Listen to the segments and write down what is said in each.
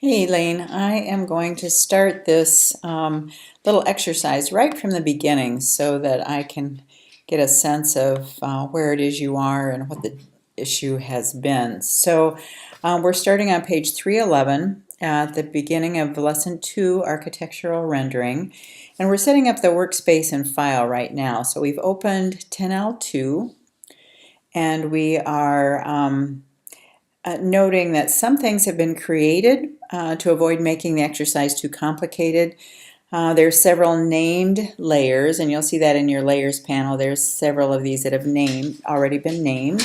Hey Elaine, I am going to start this little exercise right from the beginning so that I can get a sense of where it is you are and what the issue has been. We're starting on page 311 at the beginning of lesson 2, architectural rendering, and we're setting up the workspace and file right now. So we've opened 10L2 and we are noting that some things have been created to avoid making the exercise too complicated. There's several named layers, and you'll see that in your layers panel. There's several of these that have already been named.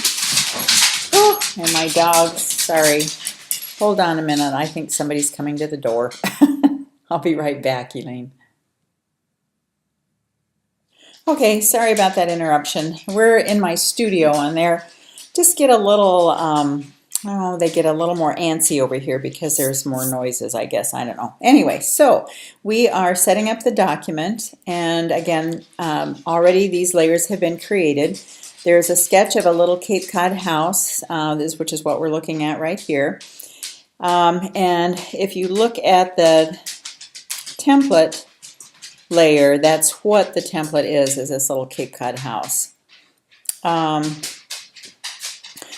Oh, and my dog, sorry. Hold on a minute. I think somebody's coming to the door. I'll be right back, Elaine. Okay, sorry about that interruption. We're in my studio and they're just get a little, oh, they get a little more antsy over here because there's more noises, I guess. I don't know. Anyway, so we are setting up the document, and again, already these layers have been created. There's a sketch of a little Cape Cod house, which is what we're looking at right here. And if you look at the template layer, that's what the template is this little Cape Cod house.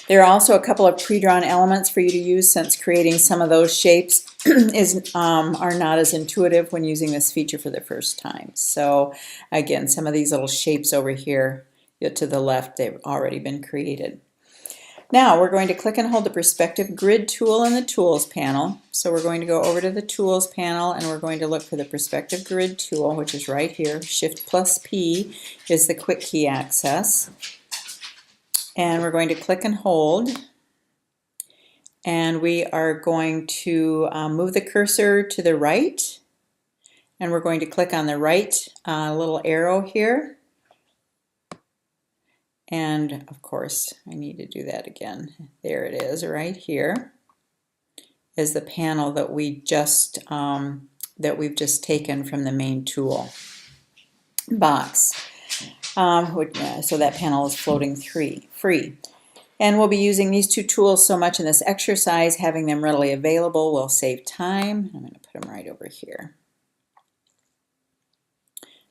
There are also a couple of pre-drawn elements for you to use, since creating some of those shapes are not as intuitive when using this feature for the first time. So again, some of these little shapes over here to the left, they've already been created. Now we're going to click and hold the perspective grid tool in the tools panel. So we're going to go over to the tools panel and we're going to look for the perspective grid tool, which is right here. Shift+P is the quick key access. And we're going to click and hold. And we are going to move the cursor to the right. And we're going to click on the right little arrow here. And of course, I need to do that again. There it is, right here is the panel that we've just taken from the main tool box. So that panel is floating free. And we'll be using these two tools so much in this exercise, having them readily available will save time. I'm going to put them right over here.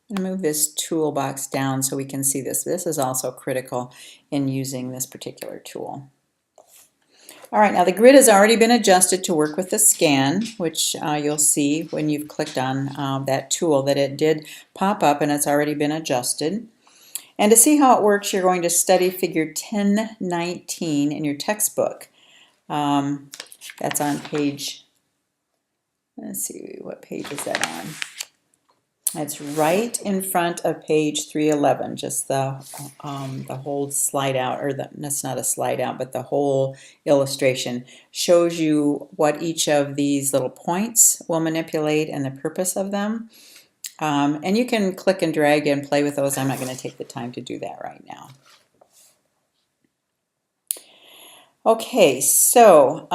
I'm going to move this toolbox down so we can see this. This is also critical in using this particular tool. All right, now the grid has already been adjusted to work with the scan, which you'll see when you've clicked on that tool that it did pop up and it's already been adjusted. And to see how it works, you're going to study figure 1019 in your textbook. That's on page, let's see, what page is that on? It's right in front of page 311, just the whole slide out, or that's not a slide out, but the whole illustration shows you what each of these little points will manipulate and the purpose of them. And you can click and drag and play with those. I'm not going to take the time to do that right now. Okay, so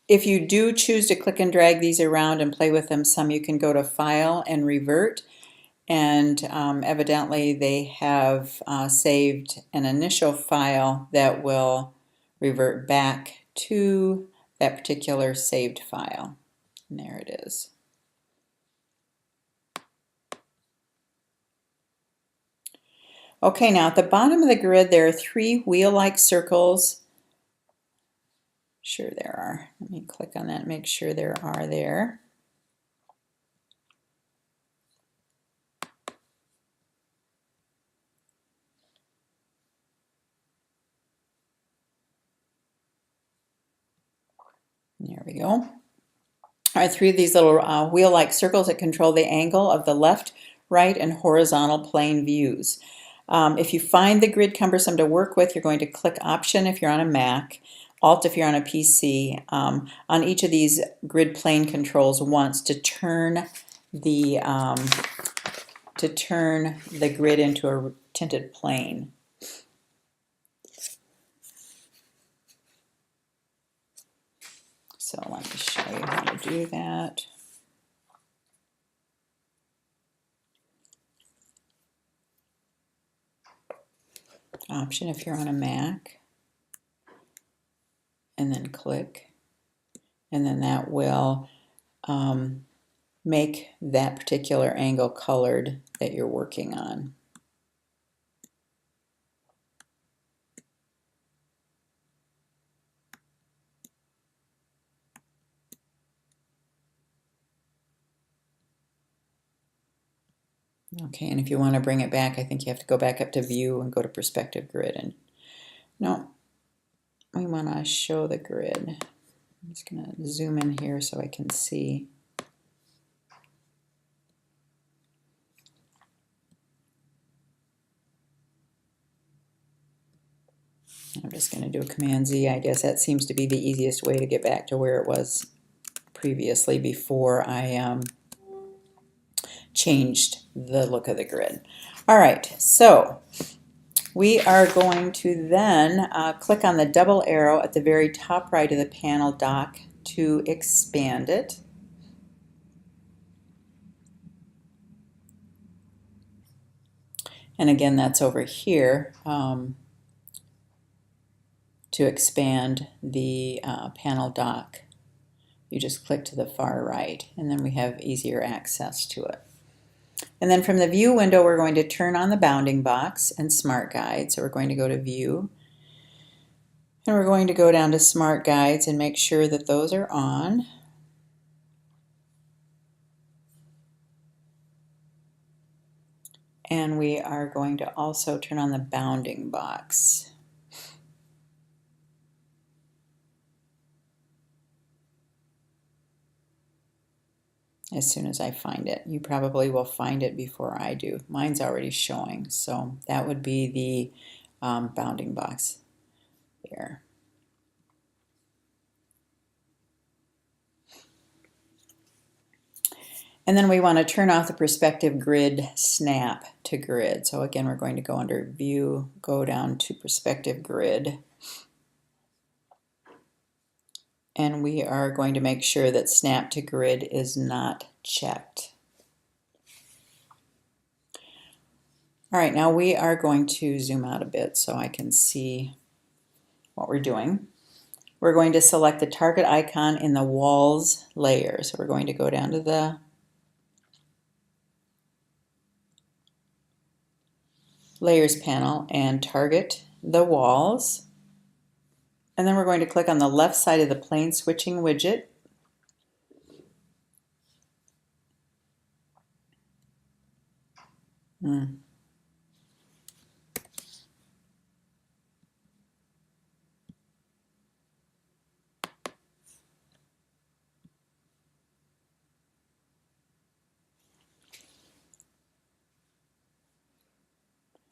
if you do choose to click and drag these around and play with them some, you can go to File and Revert, and evidently they have saved an initial file that will revert back to that particular saved file. And there it is. Okay, now at the bottom of the grid there are three wheel-like circles. Sure there are. Let me click on that and make sure there are there. There we go. All right, three of these little wheel-like circles that control the angle of the left, right, and horizontal plane views. If you find the grid cumbersome to work with, you're going to click Option if you're on a Mac, Alt if you're on a PC, on each of these grid plane controls once to turn the grid into a tinted plane. So let me show you how to do that. Option if you're on a Mac, and then click, and then that will make that particular angle colored that you're working on. Okay, and if you want to bring it back, I think you have to go back up to view and go to perspective grid. And no, we want to show the grid. I'm just going to zoom in here so I can see. I'm just going to do a Command Z. I guess that seems to be the easiest way to get back to where it was previously before I changed the look of the grid. All right, so we are going to then click on the double arrow at the very top right of the panel dock to expand it. And again, that's over here to expand the panel dock. You just click to the far right, and then we have easier access to it. And then from the view window, we're going to turn on the bounding box and Smart Guide. So we're going to go to View, and we're going to go down to Smart Guides and make sure that those are on. And we are going to also turn on the bounding box. As soon as I find it. You probably will find it before I do. Mine's already showing, so that would be the bounding box there. And then we want to turn off the perspective grid snap to grid. So again, we're going to go under View, go down to perspective grid. And we are going to make sure that snap to grid is not checked. All right, now we are going to zoom out a bit so I can see what we're doing. We're going to select the target icon in the walls layer. So we're going to go down to the layers panel and target the walls. And then we're going to click on the left side of the plane switching widget.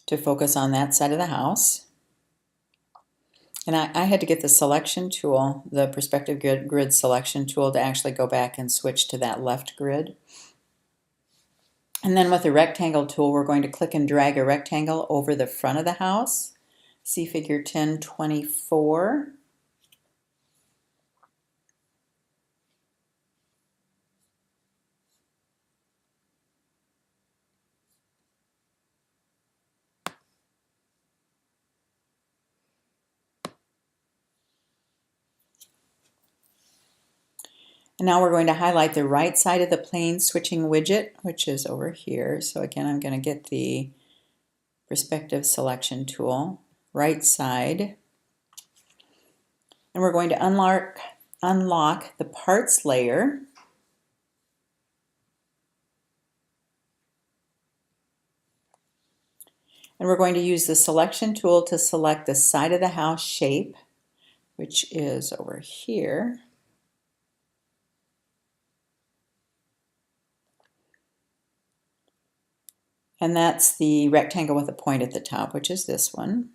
To focus on that side of the house. And I had to get the selection tool, the perspective grid selection tool, to actually go back and switch to that left grid. And then with the rectangle tool, we're going to click and drag a rectangle over the front of the house. See figure 1024. And now we're going to highlight the right side of the plane switching widget, which is over here. So again, I'm going to get the perspective selection tool, right side. And we're going to unlock the parts layer. And we're going to use the selection tool to select the side of the house shape, which is over here. And that's the rectangle with a point at the top, which is this one.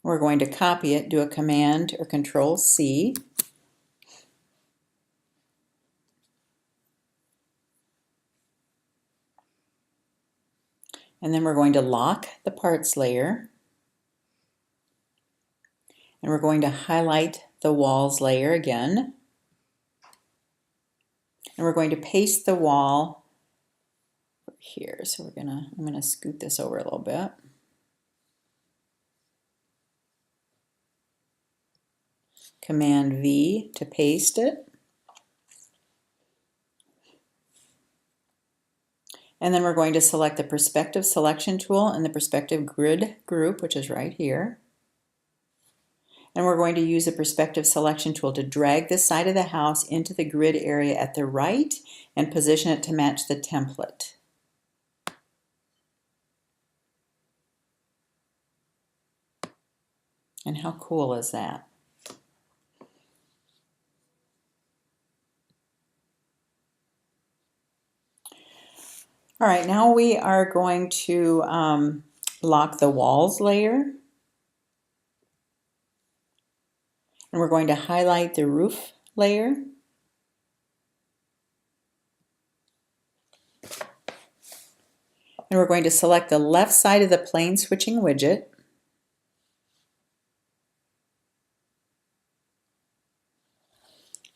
We're going to copy it, do a Command or Control C. And then we're going to lock the parts layer. And we're going to highlight the walls layer again. And we're going to paste the wall here. So I'm gonna scoot this over a little bit. Command V to paste it. And then we're going to select the Perspective Selection tool and the Perspective Grid group, which is right here. And we're going to use the Perspective Selection tool to drag this side of the house into the grid area at the right and position it to match the template. And how cool is that? All right, now we are going to lock the walls layer. And we're going to highlight the roof layer. And we're going to select the left side of the plane switching widget.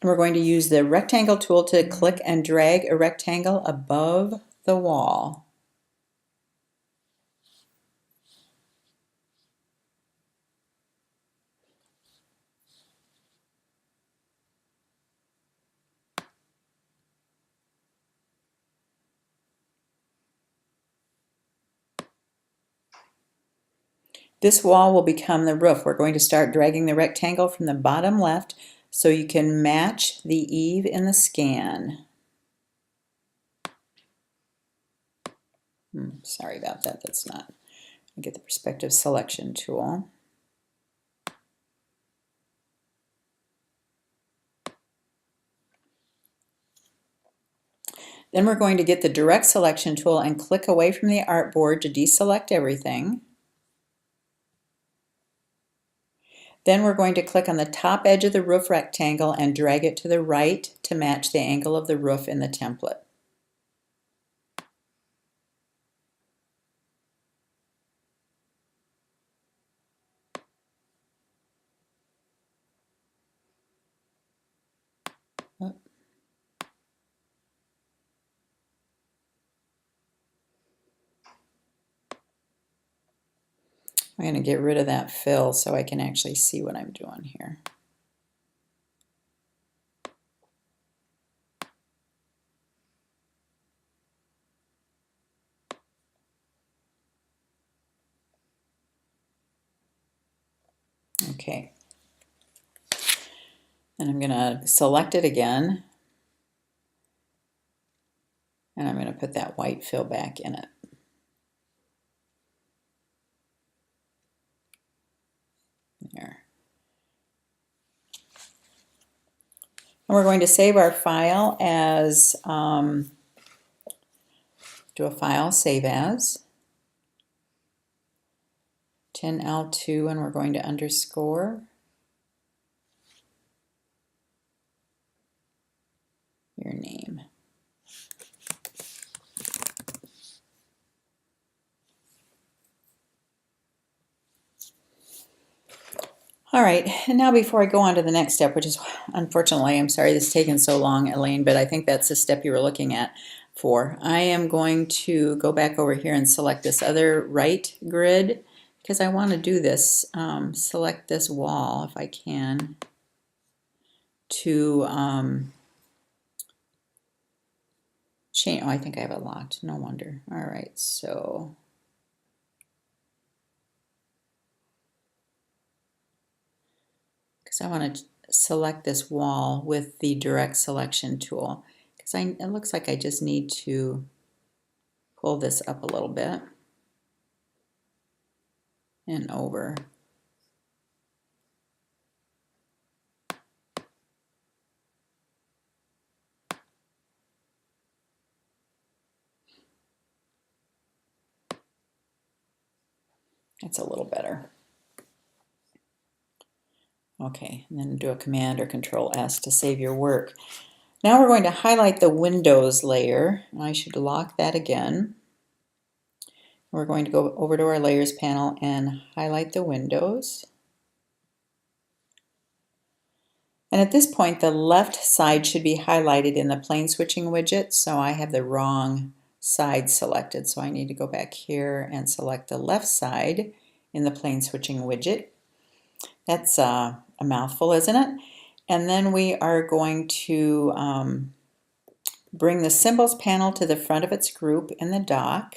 And we're going to use the rectangle tool to click and drag a rectangle above the wall. This wall will become the roof. We're going to start dragging the rectangle from the bottom left so you can match the eave in the scan. Sorry about that, that's not. I get the Perspective Selection tool. Then we're going to get the Direct Selection tool and click away from the artboard to deselect everything. Then we're going to click on the top edge of the roof rectangle and drag it to the right to match the angle of the roof in the template. I'm going to get rid of that fill so I can actually see what I'm doing here. Okay. And I'm going to select it again. And I'm going to put that white fill back in it. There. And we're going to save our file as, do a file, save as, 10L2, and we're going to underscore your name. All right, and now before I go on to the next step, which is, unfortunately, I'm sorry this is taking so long, Elaine, but I think that's the step you were looking at for. I am going to go back over here and select this other right grid because I want to do this, select this wall if I can, to change. Oh, I think I have it locked, no wonder. All right, so I want to select this wall with the Direct Selection tool because it looks like I just need to pull this up a little bit and over. That's a little better. Okay, and then do a Command or Control S to save your work. Now we're going to highlight the Windows layer. I should lock that again. We're going to go over to our Layers panel and highlight the windows. And at this point, the left side should be highlighted in the plane switching widget, so I have the wrong side selected. So I need to go back here and select the left side in the plane switching widget. That's a mouthful, isn't it? And then we are going to bring the symbols panel to the front of its group in the dock.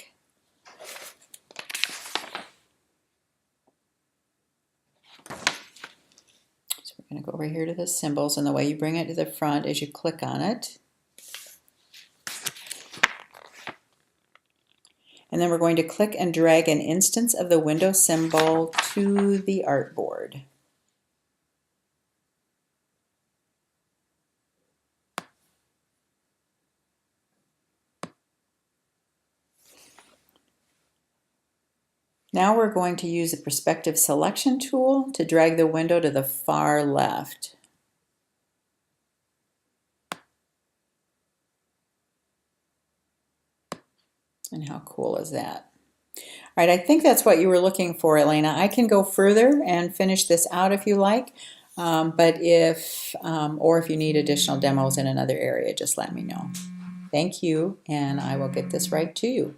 So we're going to go over here to the symbols, and the way you bring it to the front is you click on it. And then we're going to click and drag an instance of the window symbol to the artboard. Now we're going to use the perspective selection tool to drag the window to the far left. And how cool is that? All right, I think that's what you were looking for, Elena. I can go further and finish this out if you like, or if you need additional demos in another area, just let me know. Thank you, and I will get this right to you.